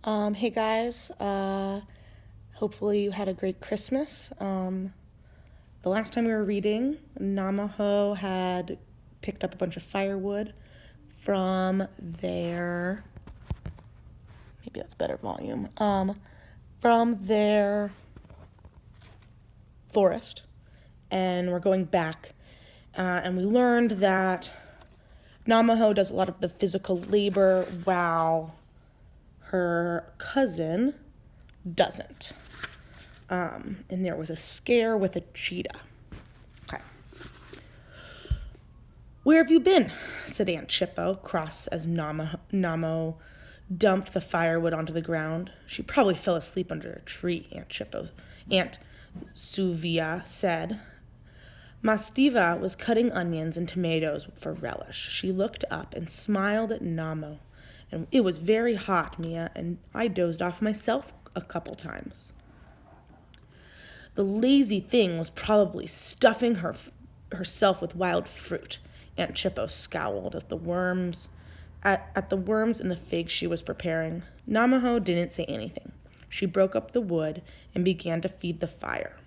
Hey guys, hopefully you had a great Christmas. The last time we were reading, Namaho had picked up a bunch of firewood from their, maybe that's better volume, from their forest. And we're going back, and we learned that Namaho does a lot of the physical labor while her cousin doesn't. And there was a scare with a cheetah. Okay. "Where have you been?" said Aunt Chippo, cross as Namo dumped the firewood onto the ground. "She probably fell asleep under a tree," Aunt Suvia said. Mastiva was cutting onions and tomatoes for relish. She looked up and smiled at Namo. "And it was very hot, Mia, and I dozed off myself a couple times." "The lazy thing was probably stuffing herself with wild fruit." Aunt Chippo scowled at the worms in the figs she was preparing. Namaho didn't say anything. She broke up the wood and began to feed the fire.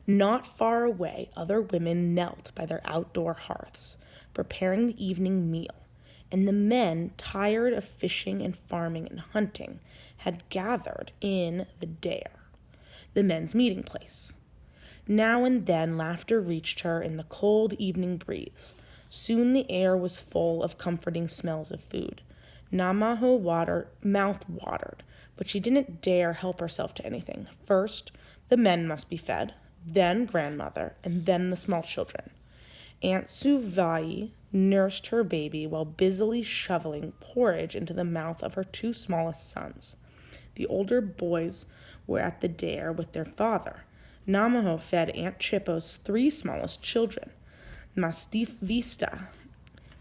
Not far away, other women knelt by their outdoor hearths, preparing the evening meal, and the men, tired of fishing and farming and hunting, had gathered in the dare, the men's meeting place. Now and then laughter reached her in the cold evening breeze. Soon the air was full of comforting smells of food. Namaho mouth watered, but she didn't dare help herself to anything. First, the men must be fed, then grandmother, and then the small children. Aunt Suvai nursed her baby while busily shoveling porridge into the mouth of her two smallest sons. The older boys were at the dare with their father. Namaho fed Aunt Chippo's three smallest children. Masvista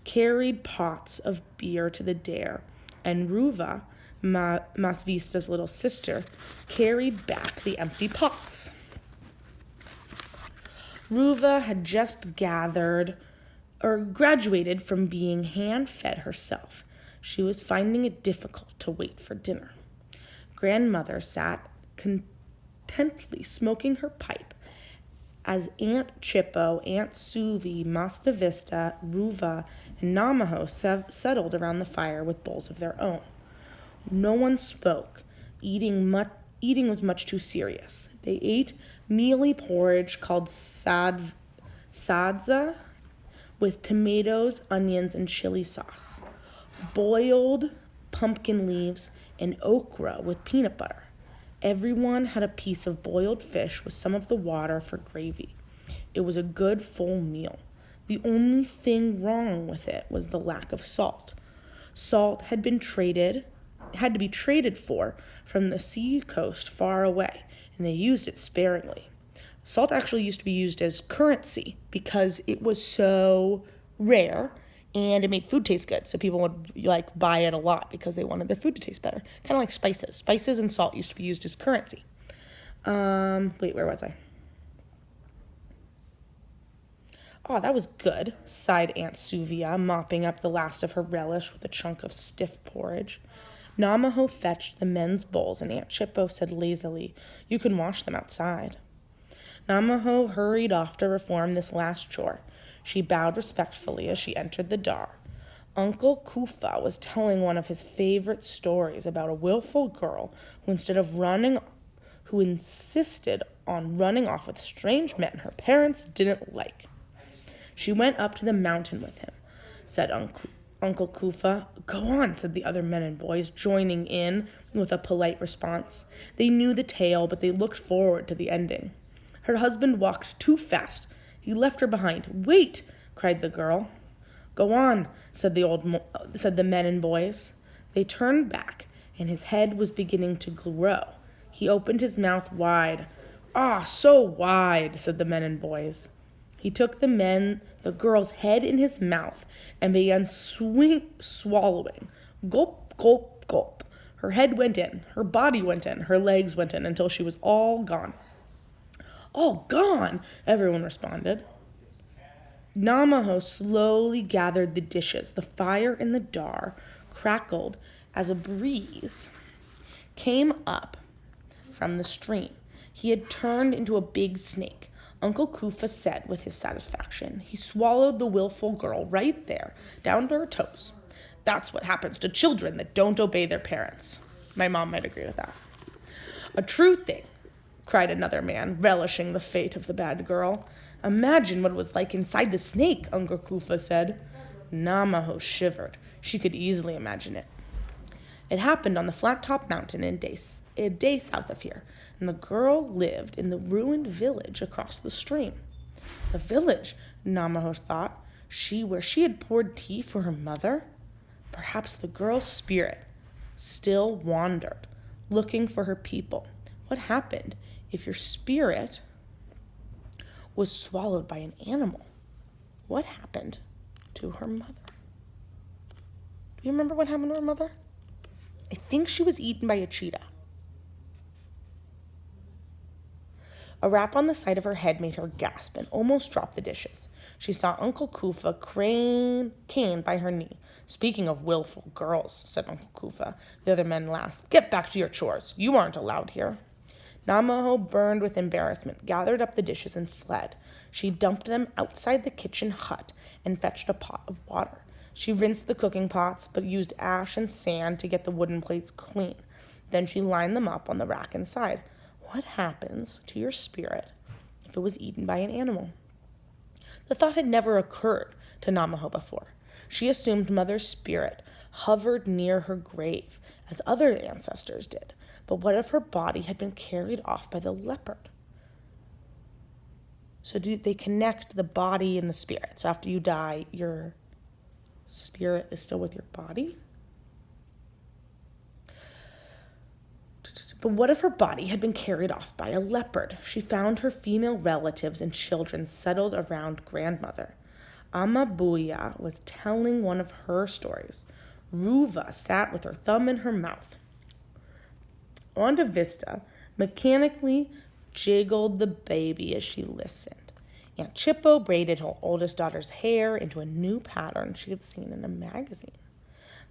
carried pots of beer to the dare, and Ruva, Masvista's little sister, carried back the empty pots. Ruva had just graduated from being hand-fed herself. She was finding it difficult to wait for dinner. Grandmother sat contentedly smoking her pipe as Aunt Chippo, Aunt Suvi, Mastavista, Ruva, and Namaho settled around the fire with bowls of their own. No one spoke. Eating was much too serious. They ate mealy porridge called sadza with tomatoes, onions, and chili sauce, boiled pumpkin leaves, and okra with peanut butter. Everyone had a piece of boiled fish with some of the water for gravy. It was a good full meal. The only thing wrong with it was the lack of salt. Salt had to be traded for from the sea coast far away, and they used it sparingly. Salt actually used to be used as currency because it was so rare and it made food taste good. So people would buy it a lot because they wanted their food to taste better. Kind of like spices. Spices and salt used to be used as currency. Where was I? "Oh, that was good," sighed Aunt Suvia, mopping up the last of her relish with a chunk of stiff porridge. Namaho fetched the men's bowls, and Aunt Chippo said lazily, "You can wash them outside." Namaho hurried off to perform this last chore. She bowed respectfully as she entered the dar. Uncle Kufa was telling one of his favorite stories about a willful girl who insisted on running off with strange men her parents didn't like. "She went up to the mountain with him," said Uncle Kufa. "Go on," said the other men and boys, joining in with a polite response. They knew the tale, but they looked forward to the ending. "Her husband walked too fast. He left her behind." "Wait!" cried the girl. "Go on," said the men and boys. They turned back, and his head was beginning to grow. He opened his mouth wide. "Ah, so wide," said the men and boys. He took the girl's head in his mouth and began swallowing. Gulp, gulp, gulp. Her head went in, her body went in, her legs went in until she was all gone. "All gone," everyone responded. Namaho slowly gathered the dishes. The fire in the dar crackled as a breeze came up from the stream. He had turned into a big snake. Uncle Kufa said with his satisfaction. He swallowed the willful girl right there, down to her toes. That's what happens to children that don't obey their parents. My mom might agree with that. A true thing, cried another man, relishing the fate of the bad girl. Imagine what it was like inside the snake, Uncle Kufa said. Namaho shivered. She could easily imagine it. It happened on the flat-top mountain a day south of here, and the girl lived in the ruined village across the stream. The village, Namaho thought, where she had poured tea for her mother? Perhaps the girl's spirit still wandered, looking for her people. What happened if your spirit was swallowed by an animal? What happened to her mother? Do you remember what happened to her mother? I think she was eaten by a cheetah. A rap on the side of her head made her gasp and almost drop the dishes. She saw Uncle Kufa cane by her knee. Speaking of willful girls, said Uncle Kufa. The other men laughed. Get back to your chores. You aren't allowed here. Namaho burned with embarrassment, gathered up the dishes, and fled. She dumped them outside the kitchen hut and fetched a pot of water. She rinsed the cooking pots, but used ash and sand to get the wooden plates clean. Then she lined them up on the rack inside. What happens to your spirit if it was eaten by an animal? The thought had never occurred to Namaho before. She assumed Mother's spirit hovered near her grave, as other ancestors did. But what if her body had been carried off by the leopard? So do they connect the body and the spirit? So after you die, your spirit is still with your body? But what if her body had been carried off by a leopard? She found her female relatives and children settled around grandmother. Amabuya was telling one of her stories. Ruva sat with her thumb in her mouth. Onda Vista mechanically jiggled the baby as she listened. Aunt Chippo braided her oldest daughter's hair into a new pattern she had seen in a magazine.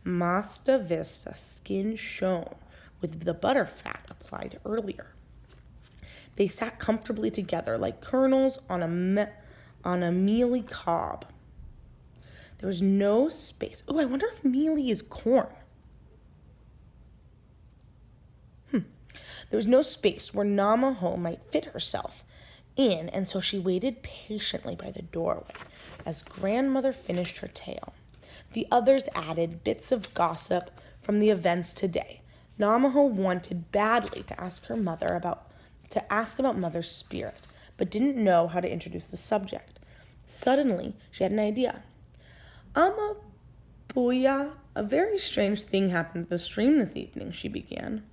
Masta Vista's skin shone with the butter fat applied earlier. They sat comfortably together like kernels on a mealy cob. There was no space. Oh, I wonder if mealy is corn. There was no space where Namaho might fit herself in, and so she waited patiently by the doorway as grandmother finished her tale. The others added bits of gossip from the events today. Namaho wanted badly to ask about Mother's spirit, but didn't know how to introduce the subject. Suddenly, she had an idea. Amabuya, a very strange thing happened at the stream this evening, she began.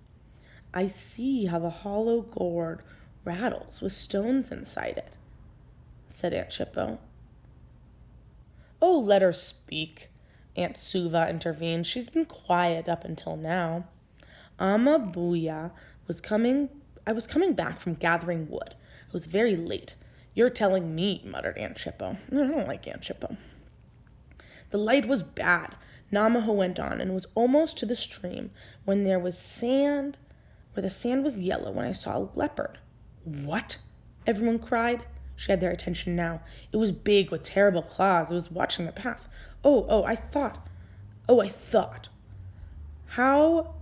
I see how the hollow gourd rattles with stones inside it, said Aunt Chippo. Oh, let her speak, Aunt Suva intervened. She's been quiet up until now. Amabuya I was coming back from gathering wood. It was very late. You're telling me, muttered Aunt Chippo. I don't like Aunt Chippo. The light was bad, Namaho went on, and was almost to the stream when there was sand, where the sand was yellow when I saw a leopard. What? Everyone cried. She had their attention now. It was big with terrible claws. It was watching the path. I thought. How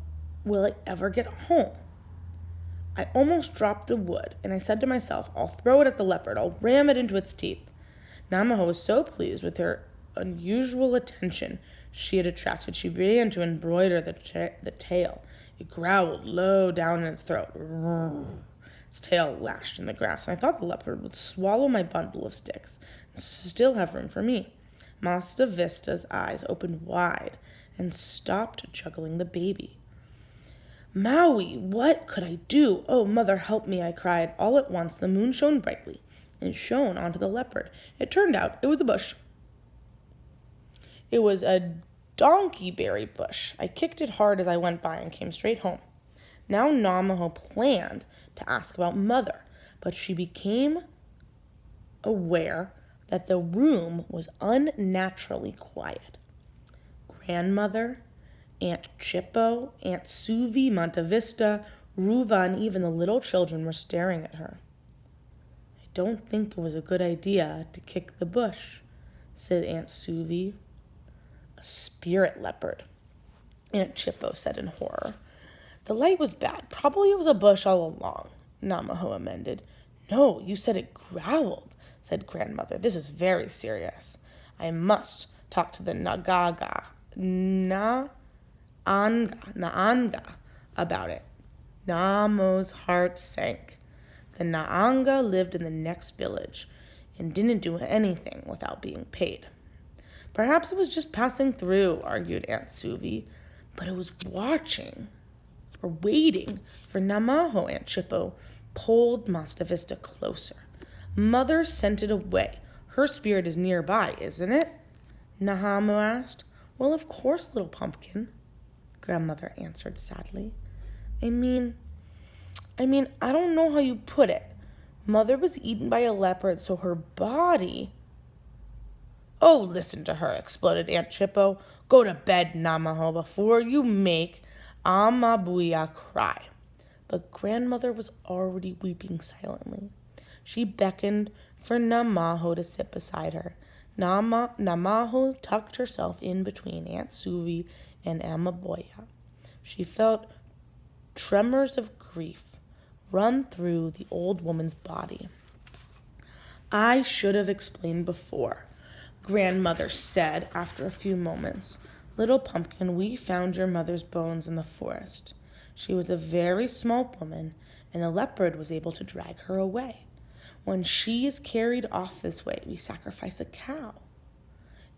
will I ever get home? I almost dropped the wood, and I said to myself, I'll throw it at the leopard. I'll ram it into its teeth. Namaho was so pleased with her unusual attention she had attracted. She began to embroider the tail. It growled low down in its throat. Its tail lashed in the grass, and I thought the leopard would swallow my bundle of sticks and still have room for me. Masta Vista's eyes opened wide and stopped juggling the baby. Maui, what could I do? Oh, mother, help me, I cried. All at once the moon shone brightly, and it shone onto the leopard. It turned out it was a bush. It was a donkeyberry bush. I kicked it hard as I went by and came straight home. Now Namaho planned to ask about Mother, but she became aware that the room was unnaturally quiet. Grandmother Aunt Chippo, Aunt Suvi, Monte Vista, Ruva, and even the little children were staring at her. "I don't think it was a good idea to kick the bush," said Aunt Suvi. "A spirit leopard," Aunt Chippo said in horror. "The light was bad. Probably it was a bush all along," Namaho amended. "No, you said it growled," said Grandmother. "This is very serious. I must talk to the Naanga about it." Namo's heart sank. The Naanga lived in the next village and didn't do anything without being paid. "Perhaps it was just passing through," argued Aunt Suvi, "but it was waiting for Namaho." Aunt Chippo pulled Monte Vista closer. "Mother sent it away. Her spirit is nearby, isn't it?" Nahamo asked. "Well, of course, little pumpkin," Grandmother answered sadly. I mean, I don't know how you put it. Mother was eaten by a leopard, so her body... "Oh, listen to her," exploded Aunt Chippo. "Go to bed, Namaho, before you make Amabuya cry." But Grandmother was already weeping silently. She beckoned for Namaho to sit beside her. Namaho tucked herself in between Aunt Suvi and Amabuya. She felt tremors of grief run through the old woman's body. "I should have explained before," Grandmother said after a few moments. "Little pumpkin, we found your mother's bones in the forest. She was a very small woman, and the leopard was able to drag her away. When she is carried off this way, we sacrifice a cow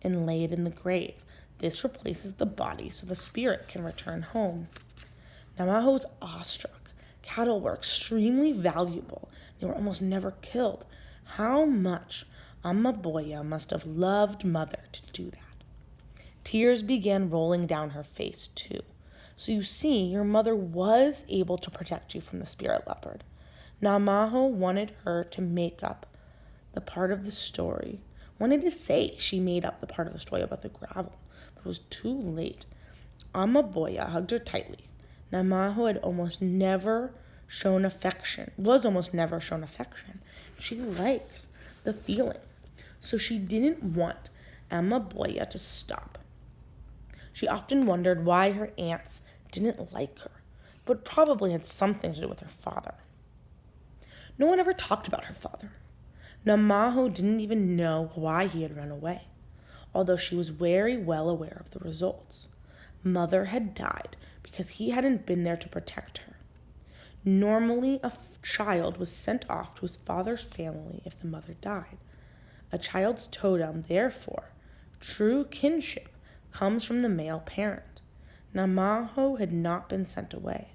and lay it in the grave. This replaces the body so the spirit can return home." Namaho was awestruck. Cattle were extremely valuable. They were almost never killed. How much Amabuya must have loved Mother to do that. Tears began rolling down her face, too. "So you see, your mother was able to protect you from the spirit leopard." Namaho wanted her to make up the part of the story. Wanted to say she made up the part of the story about the gravel, but it was too late. Amabuya hugged her tightly. Namaho had almost never shown affection. She liked the feeling, so she didn't want Amabuya to stop. She often wondered why her aunts didn't like her, but probably had something to do with her father. No one ever talked about her father. Namaho didn't even know why he had run away, although she was very well aware of the results. Mother had died because he hadn't been there to protect her. Normally, a child was sent off to his father's family if the mother died. A child's totem, therefore, true kinship, comes from the male parent. Namaho had not been sent away.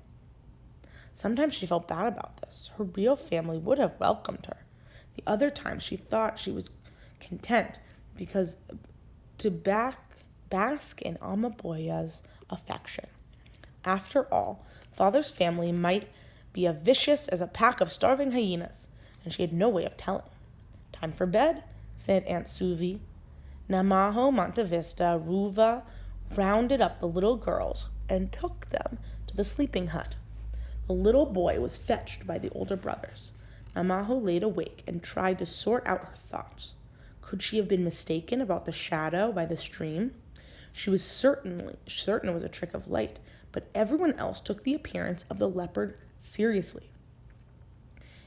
Sometimes she felt bad about this. Her real family would have welcomed her. The other times she thought she was content because to bask in Amabuya's affection. After all, Father's family might be as vicious as a pack of starving hyenas, and she had no way of telling. "Time for bed," said Aunt Suvi. Namaho, Monte Vista, Ruva rounded up the little girls and took them to the sleeping hut. The little boy was fetched by the older brothers. Namaho laid awake and tried to sort out her thoughts. Could she have been mistaken about the shadow by the stream? She was certain it was a trick of light, but everyone else took the appearance of the leopard seriously.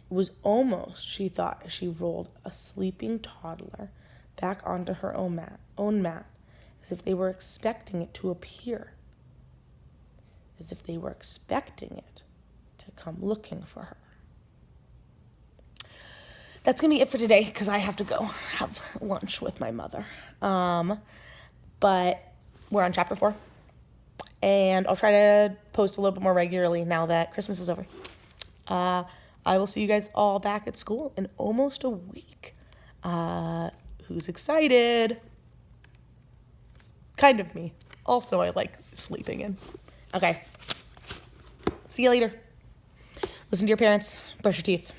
It was almost, she thought, as she rolled a sleeping toddler back onto her own mat, as if they were expecting it to appear, as if they were expecting it to come looking for her. That's going to be it for today because I have to go have lunch with my mother. But we're on chapter 4. And I'll try to post a little bit more regularly now that Christmas is over. I will see you guys all back at school in almost a week. Who's excited? Kind of me. Also, I like sleeping in. Okay. See you later. Listen to your parents. Brush your teeth.